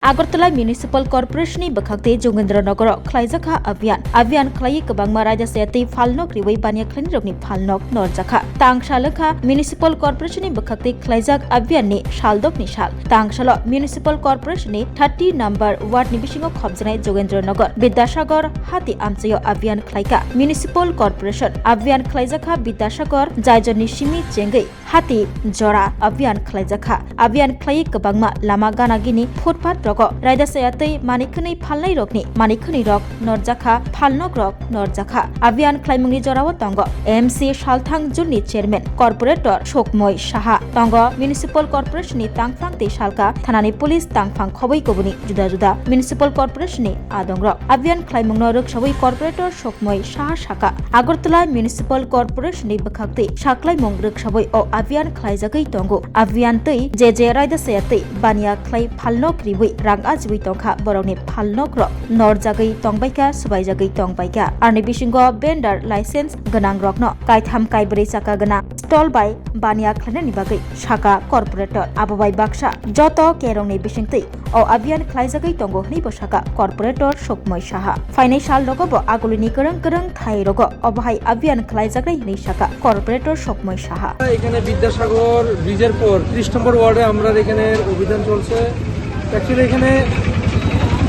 Agartala Municipal Corporation ni bakhakte Jogendranagor Khlaijaka Avian khlai kabangma raja seti phalnok riwai bania khlani rokni phalnok norjakha Tangshalakha Municipal Corporation ni bakhakte Khlaijak Avian ni shaldok ni shal Tangshala Municipal Corporation ni 30 number ward ni bisingo khobjanai Jogendranagor Bidyasagar hati amchayo Avian khlaika Municipal Corporation Avian khlaijaka Bidyasagar jaijoni simi chengai hati jora Avian khlaijakha Avian khlai kabangma lama ganagini footpath rogo raida sayatei manikhani phalnai rokni manikhani rok norjakha phalnok rok norjakha Avian khlaimungni jorawo tongo MC Salthang Junni chairman corporator Sokmoi Saha tongo Municipal Corporation ni tangphang te salka thanani police tangphang khoboi kobuni juda Municipal Corporation ni adongrok Avian khlaimungno rok sabai corporator Sokmoi Saha Saka Agartala Municipal Corporation ni bakhakte saklaimung rok sabai o Avian khlaijakai tongo Avian tei je raida sayatei bania khlai phalnok ribui rang ajbui tongkha borokni phalnok rok norjagai tongbaika subaijagai tongbaika arni bisingo vendor license ganang rokno kaitham kaibrei chaka gana stall by bania khlainani bagai saka corporator ababai baksa joto kerongni bisingtei o Avian khlaijagai tongo hni bosaka corporator Sokmoi Saha financial logobo agulini kerang thai rogo obahai Avian khlaijagai hni saka corporator Sokmoi Saha এখানে বিদ্যাসাগর ব্রিজের পর 30 নম্বর ওয়ার্ডে আমরা এখানে অভিযান চলছে actually এখানে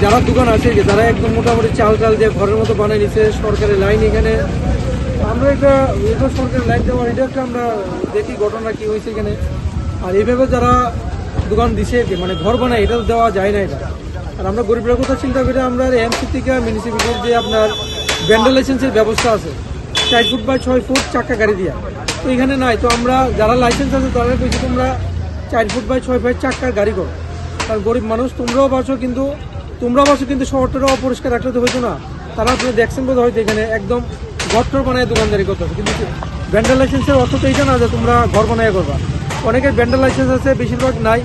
যারা দোকান আছে যারা একদম মোটামুটি চাল দিয়ে ঘরের মতো বানিয়ে নিচ্ছে সরকারি লাইন এখানে আমরা এটা সরকারি লাইন দেওয়া এটা একটা আমরা দেখি ঘটনা কি হয়েছে এখানে আর এইভাবে যারা দোকান দিছে মানে ঘর বানায় এটা দেওয়া যায় না এটা আর আমরা গরিবের কথা চিন্তা করে আমরা এমসি থেকে মিউনিসিপ্যালিটির যে আপনার ভেন্ডার লাইসেন্সের ব্যবস্থা আছে 4 ফুট বাই 6 ফুট চাকা গাড়ি দিয়া তো এখানে নাই তো আমরা যারা লাইসেন্স আছে তারা কইছি তোমরা 4 ফুট বাই 6 ফুট চাকার গাড়ি করো কারণ গরিব মানুষ তোমরাও বাসো কিন্তু শহরটারও অপরিষ্কার রাখলে তো হইতো না তারা আপনি দেখছেন বোধ হয়তো এখানে একদম ঘর বানায় দোকানদারি করতে হবে কিন্তু ভেন্ডার লাইসেন্সের অর্থ তো এইটা না যে তোমরা ঘর বানায় করবা অনেকের ভেন্ডার লাইসেন্স আছে বেশিরভাগ নাই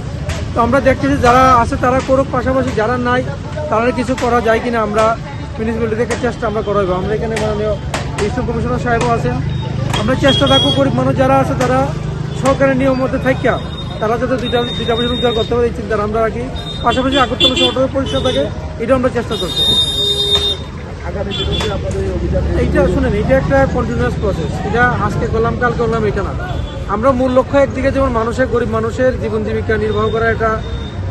তো আমরা দেখতেছি যারা আছে তারা করুক পাশাপাশি যারা নাই তারা কিছু করা যায় কিনা আমরা মিউনিসিপ্যালিটি থেকে চেষ্টা আমরা করাইবো আমরা এখানে মাননীয় ইস্টার্ন কমিশনার সাহেবও আছেন আমরা চেষ্টা থাকবো গরিব মানুষ যারা আছে তারা সরকারের নিয়ম মধ্যে থাকিয়া তারা যাতে দুইটা বছর রোজগার করতে পারে এই চিন্তা আমরা রাখি পাশাপাশি আগরতলা শহরটাও পরিষ্কার থাকে এটা আমরা চেষ্টা করছি এইটা শুনেন এটা একটা কন্টিনিউয়াস প্রসেস এটা আজকে করলাম কাল করলাম এটা না আমরা মূল লক্ষ্য একদিকে যেমন গরিব মানুষের জীবন জীবিকা নির্বাহ করা এটা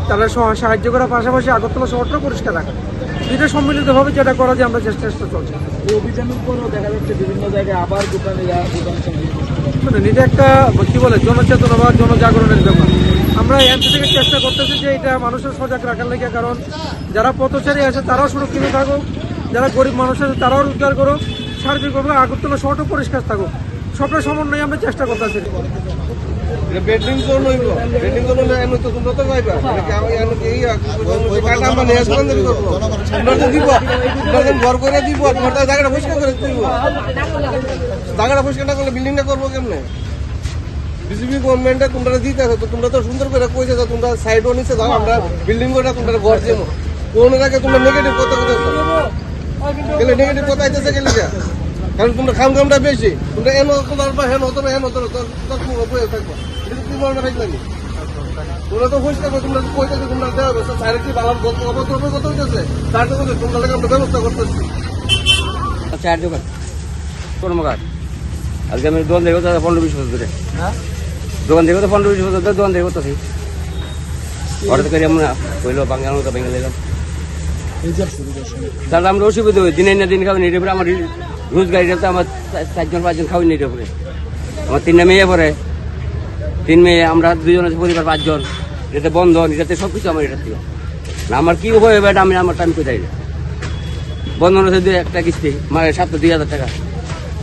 তারা সাহায্য করার পাশাপাশি আগরতলা শহরটাও পরিষ্কার রাখা দুইটা সম্মিলিতভাবে যেটা করা যায় আমরা চেষ্টা চলছে এই অভিযানের পরও দেখা যাচ্ছে বিভিন্ন জায়গায় আবার দোকান শুনেন এটা একটা কি বলে জনচেতনা বা জনজাগরণের ব্যাপার আমরা এমসি থেকে চেষ্টা করতেছি যে এটা মানুষের সজাগ রাখার লেগে কারণ যারা পথচারী আছে তারাও সুরক্ষিত থাকুক যারা গরিব মানুষ আছে তারাও রোজগার করুক সার্বিকভাবে আগরতলা শহরটা পরিষ্কার থাকুক সবটা সমন্বয়ে আমরা চেষ্টা করতেছি বেডরুম জোন হইব বেডরুম জোন হলে এমন তো তোমরা তো যাইবা কাটা আমরা নিয়ে আসলাম দেবো তোমরা তো দিব তোমরা ঘর করে দিব ঘরটা জায়গাটা পরিষ্কার করে দিব জায়গাটা পরিষ্কার না করলে বিল্ডিংটা করবো কেমনে বিজেপি গভর্নমেন্টে তোমরা দিতে আছে তো তোমরা তো সুন্দর করে কইছে যে তোমরা সাইডও নিচে যাও আমরা বিল্ডিং করে তোমরা ঘর দেবো কোন জায়গায় তোমরা নেগেটিভ কথা গেলে নেগেটিভ কথা আইতেছে গেলে কারণ তোমরা খামটা বেশি তোমরা এন থাকবো তোমরা তো পরিষ্কার করে তোমরা কইতেছে তোমরা দেওয়া সাইড কি ভালো অবদ্রব্য কত হইতেছে তার জন্য তোমরা আমরা ব্যবস্থা করতেছি চার দোকান কর্মকার আজকে আমি দোকান দেখো 15-20 বছর ধরে দোকান দেখো তো 15-20 বছর ধরে দোকান দেখো তো হঠাৎ করে আমরা কইলো বাঙাল মতো ভেঙে নিলাম তাহলে আমরা অসুবিধা হই দিনের না দিন খাওয়া নিতে পারে আমার রোজগারিটা আমার 4-5 খাওয়াই নিতে পারে আমার 3 মেয়ে পরে 3 মেয়ে আমরা 2জন আছে পরিবার 5 জন এটা বন্ধন এটাতে সব কিছু আমার এটা ছিল না আমার কি উপায় হবে এটা আমি আমার টাইম কোথায় বন্ধন আছে একটা কিস্তি মানে 7,000 টাকা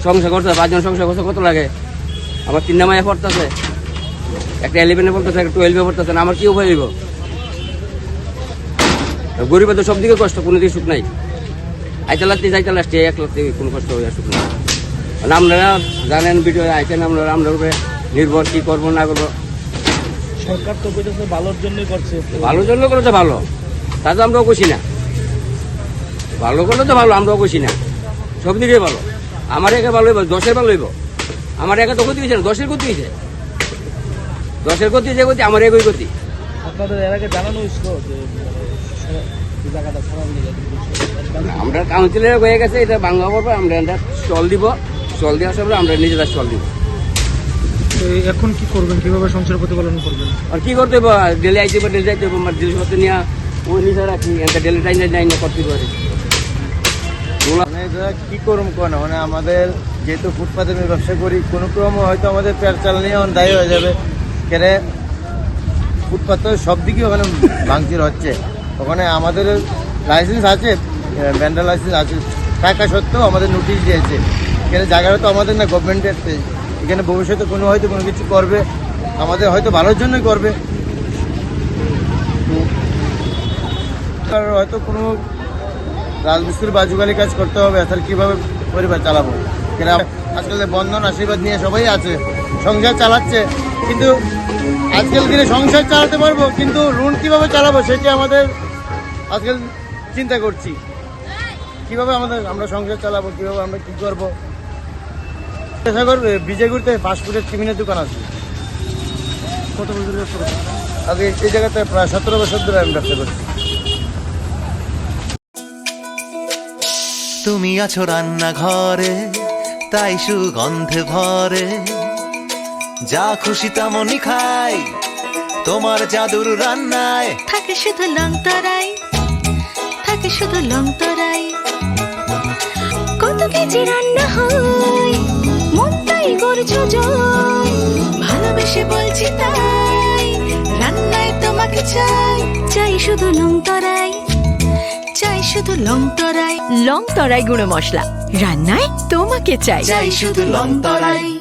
সংসার করতে 5 জন সংসার করতে কত লাগে আমার 3 মেয়ে পড়তেছে একটা 11-এ পড়তেছে একটা 12-এ পড়তেছে না আমার কি উপায় হইব গরিবের তো সব দিকে কষ্ট কোনো দিকে সুখ নাই যাইতে লাগতে 1 লাখ থেকে কোনো কষ্ট হয়ে সুখ নাই আপনারা জানেন ভিডিও আইতেন আমরা উপরে নির্ভর কি করবো না করবো সরকার তো কইতেছে ভালোর জন্যই করছে ভালোর জন্য করে তো ভালো তা তো আমরাও খুশি না ভালো করলে তো ভালো আমরাও খুশি না সব দিকে ভালো আমার একে ভালো হইব 10-এর ভালো হইব আমার একে তো ক্ষতি হয়েছে না 10-এর ক্ষতি হয়েছে 10-এর ক্ষতি যে ক্ষতি আমার একই ক্ষতি আপনাদের এর আগে জানানো হয়েছিল যে আমরা কাউন্সিলর হয়ে গেছে, এটা ভাঙা পড়বে, আমরা এটা স্টল দিব, স্টল দেওয়ার সময় আমরা নিজেরা স্টল দিব। তো এখন কি করবেন, কিভাবে সংসার প্রতিপালন করবেন? আর কি করতে হবে, ডেলি আইতে হবে, ডেলি যাইতে হবে, আমার জিনিসপত্র নিয়ে ওই নিজে রাখি, একটা ডেলি টাইম করতে পারে। মানে এটা কি করুম কোন মানে আমাদের যেহেতু ফুটপাতের ব্যবসা করি, কোনো ক্রমে হয়তো আমাদের পেট চালানি দায়ী হয়ে যাবে। কেন ফুটপাত সব দিকে ওখানে ভাঙচুর হচ্ছে, ওখানে আমাদের লাইসেন্স আছে, ভ্যান্ডাল লাইসেন্স আছে, টাকা সত্ত্বেও আমাদের নোটিশ দিয়েছে। এখানে জায়গাটা তো আমাদের না, গভর্নমেন্টের। এখানে ভবিষ্যতে কোনো হয়তো কোনো কিছু করবে, আমাদের হয়তো ভালোর জন্যই করবে। আর হয়তো কোনো রাজমিস্ত্রির বাজুগালি কাজ করতে হবে, তাহলে কীভাবে পরিবার চালাবো? কেন আজকাল বন্ধন আশীর্বাদ নিয়ে সবাই আছে, সংসার চালাচ্ছে, কিন্তু আজকাল দিনে সংসার চালাতে পারবো, কিন্তু ঋণ কীভাবে চালাবো সেটি আমাদের আজকাল চিন্তা করছি। কীভাবে আমরা সংসার চালাবো, কীভাবে আমরা কী করবো? সাগর বিজয়গুড়িতে ফাস্টফুডের টিফিনের দোকান আছে। কত বছর ব্যবসা করছেন? আগে এই জায়গাতে প্রায় 17 বছর ধরে আমি ব্যবসা করছি। তুমি আছো রান্নাঘরে, তাই সুগন্ধে ভরে, যা খুশি তেমনই খাই তোমার জাদুর রান্নায়। থাকে শুধু লং তরাই, থাকে শুধু লং তরাই, কত কেজি রান্না হয়, মনটাই করছো জয়, ভালোবেসে বলছি তাই, রান্নায় তোমাকে চাই, চাই শুধু লং তরাই, চাই শুধু লং তরাই, লং তরাই গুঁড়ো মশলা, রান্নায় তোমাকে চাই, চাই শুধু লং তরাই।